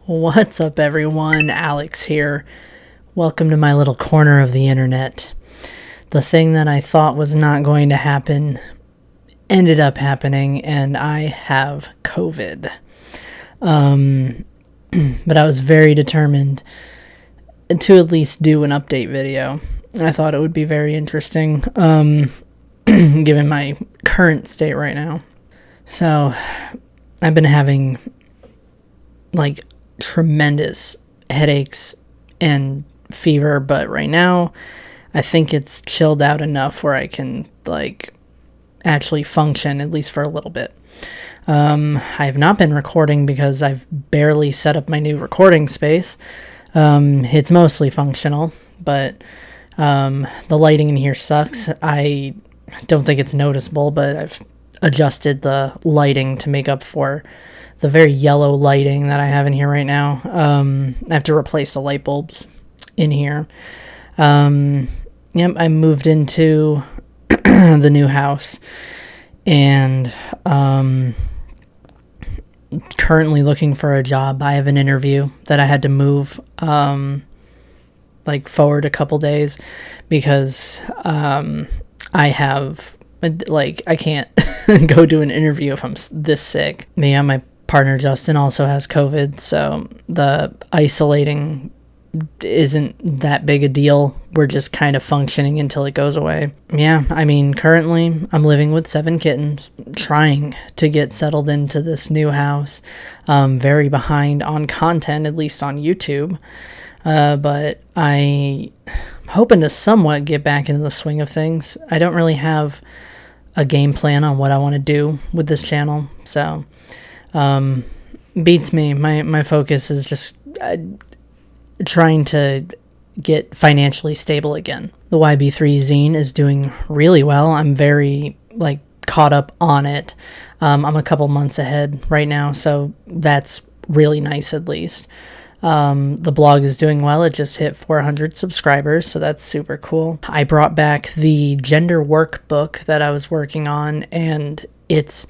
What's up, everyone? Alex here. Welcome to my little corner of the internet. The thing that I thought was not going to happen ended up happening, and I have COVID. But I was very determined to at least do an update video. I thought it would be very interesting, given my current state right now. So, I've been having, tremendous headaches and fever, but right now I think it's chilled out enough where I can actually function, at least for a little bit. I have not been recording because I've barely set up my new recording space. It's mostly functional, but the lighting in here sucks. I don't think it's noticeable, but I've adjusted the lighting to make up for the very yellow lighting that I have in here right now. I have to replace the light bulbs in here. I moved into the new house and currently looking for a job. I have an interview that I had to move forward a couple days because I have I can't go do an interview if I'm this sick. My partner Justin also has COVID, so the isolating isn't that big a deal. We're just kind of functioning until it goes away. Currently I'm living with 7 kittens, trying to get settled into this new house. Very behind on content, at least on YouTube, but I'm hoping to somewhat get back into the swing of things. I don't really have a game plan on what I want to do with this channel, so beats me. My focus is just trying to get financially stable again. The YB3 zine is doing really well. I'm very caught up on it. I'm a couple months ahead right now, so that's really nice at least. The blog is doing well. It just hit 400 subscribers, so that's super cool. I brought back the gender workbook that I was working on, and it's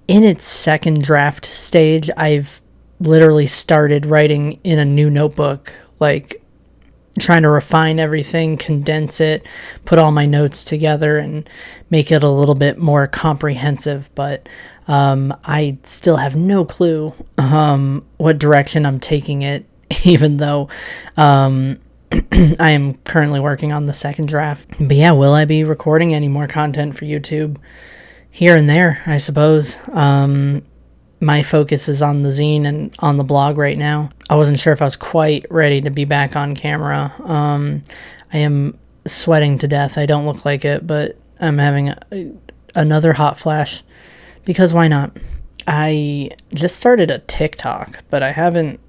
in its second draft stage. I've literally started writing in a new notebook, trying to refine everything, condense it, put all my notes together, and make it a little bit more comprehensive, but I still have no clue what direction I'm taking it, even though I am currently working on the second draft. But yeah, will I be recording any more content for YouTube? Here and there, I suppose. My focus is on the zine and on the blog right now. I wasn't sure if I was quite ready to be back on camera. I am sweating to death. I don't look like it, but I'm having another hot flash. Because why not? I just started a TikTok, but I haven't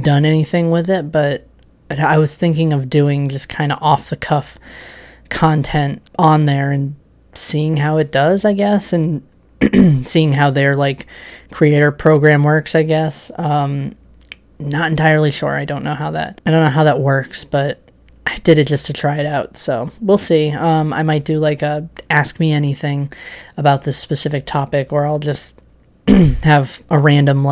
done anything with it, but I was thinking of doing just kind of off-the-cuff content on there and seeing how it does, I guess, and seeing how their creator program works, I guess. Not entirely sure. I don't know how that works, but I did it just to try it out, so we'll see. I might do a ask me anything about this specific topic, or I'll just have a random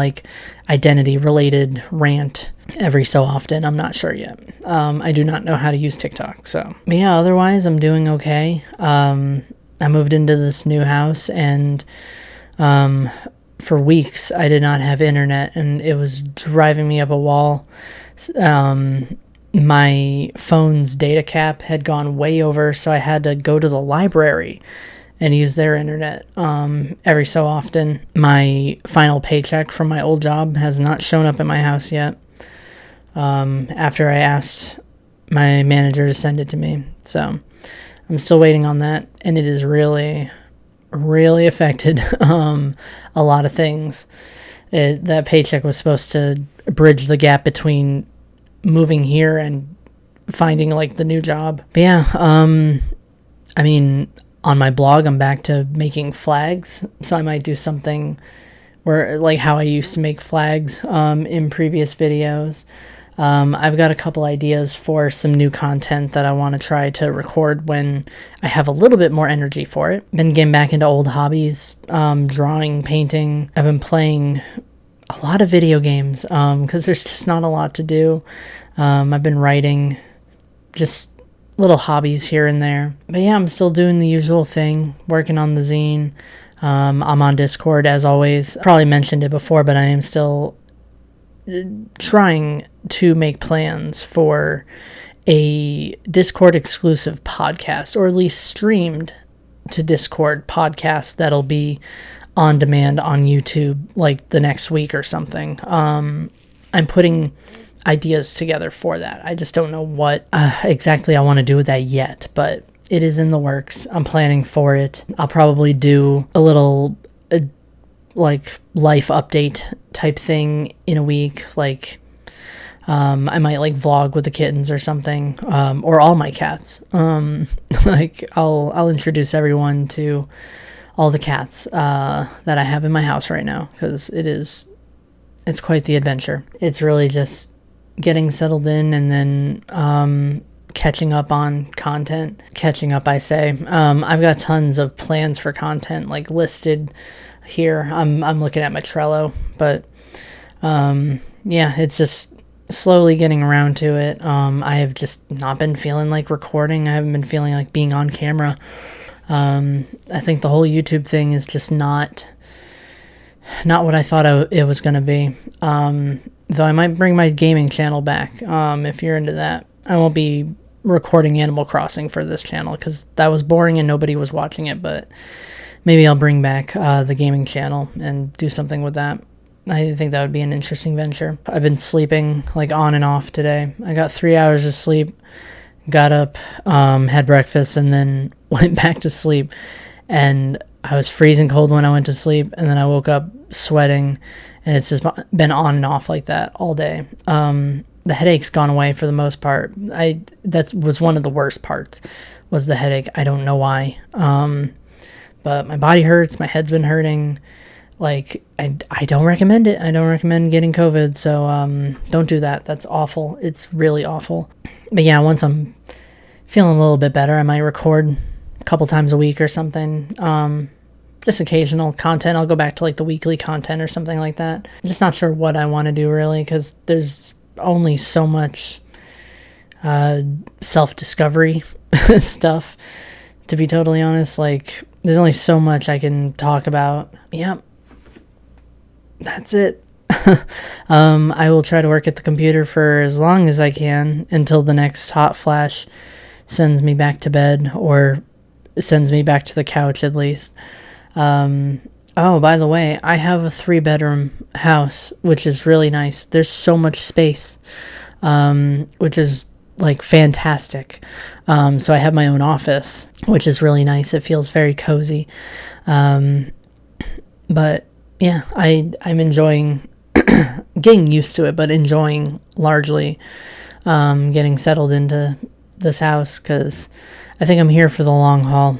identity related rant every so often. I'm not sure yet. I do not know how to use TikTok, so. But yeah, otherwise I'm doing okay. I moved into this new house, and for weeks I did not have internet, and it was driving me up a wall. My phone's data cap had gone way over, so I had to go to the library and use their internet every so often. My final paycheck from my old job has not shown up at my house yet, after I asked my manager to send it to me. So I'm still waiting on that, and it is really, really affected a lot of things. That paycheck was supposed to bridge the gap between moving here and finding the new job. But yeah, on my blog I'm back to making flags, so I might do something where how I used to make flags in previous videos. I've got a couple ideas for some new content that I want to try to record when I have a little bit more energy for it. Been getting back into old hobbies, drawing, painting. I've been playing a lot of video games, because there's just not a lot to do. I've been writing, just little hobbies here and there. But yeah, I'm still doing the usual thing, working on the zine. I'm on Discord as always. Probably mentioned it before, but I am still trying to make plans for a Discord exclusive podcast, or at least streamed to Discord podcast that'll be on demand on YouTube like the next week or something. I'm putting ideas together for that. I just don't know what exactly I want to do with that yet, but it is in the works. I'm planning for it. I'll probably do a little like life update type thing in a week. Like I might like vlog with the kittens or something, or all my cats. Like I'll introduce everyone to all the cats that I have in my house right now, because it's quite the adventure. It's really just getting settled in, and then catching up on content. Catching up, I say. I've got tons of plans for content like listed here. I'm looking at my Trello, but yeah, it's just slowly getting around to it. I have just not been feeling like recording. I haven't been feeling like being on camera. I think the whole YouTube thing is just not what I thought it was going to be. Though I might bring my gaming channel back, if you're into that. I won't be recording Animal Crossing for this channel because that was boring and nobody was watching it, but maybe I'll bring back the gaming channel and do something with that. I think that would be an interesting venture. I've been sleeping like on and off today. I got 3 hours of sleep, got up, had breakfast, and then went back to sleep. And I was freezing cold when I went to sleep, and then I woke up sweating, and it's just been on and off like that all day. The headache's gone away for the most part. That was one of the worst parts, was the headache. I don't know why. But my body hurts, my head's been hurting. Like, I don't recommend it. I don't recommend getting COVID, so don't do that. That's awful. It's really awful. But yeah, once I'm feeling a little bit better, I might record a couple times a week or something. Just occasional content. I'll go back to like the weekly content or something like that. I'm just not sure what I want to do really, because there's only so much self-discovery stuff, to be totally honest. Like, there's only so much I can talk about. Yep. That's it. I will try to work at the computer for as long as I can until the next hot flash sends me back to bed, or sends me back to the couch at least. Oh, by the way, I have a 3-bedroom house, which is really nice. There's so much space, which is like fantastic. So I have my own office, which is really nice. It feels very cozy. But yeah, I'm enjoying getting used to it, but enjoying largely getting settled into this house, because I think I'm here for the long haul.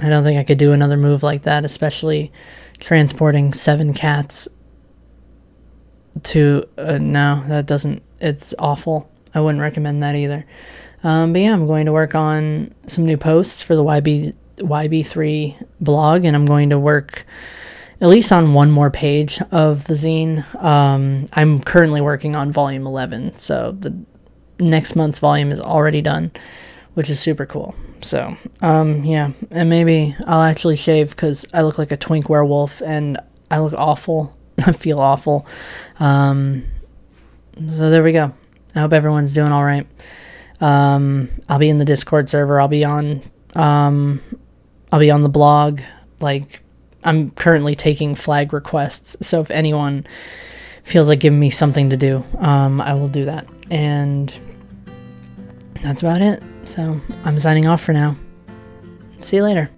I don't think I could do another move like that, especially transporting 7 cats to no, that doesn't, it's awful. I wouldn't recommend that either. But yeah, I'm going to work on some new posts for the YB3 blog, and I'm going to work at least on one more page of the zine. I'm currently working on volume 11, so the next month's volume is already done, which is super cool. So, yeah, and maybe I'll actually shave, because I look like a twink werewolf, and I look awful. I feel awful. So there we go. I hope everyone's doing all right. I'll be in the Discord server. I'll be on the blog. Like, I'm currently taking flag requests, so if anyone feels like giving me something to do, I will do that. And that's about it. So I'm signing off for now. See you later.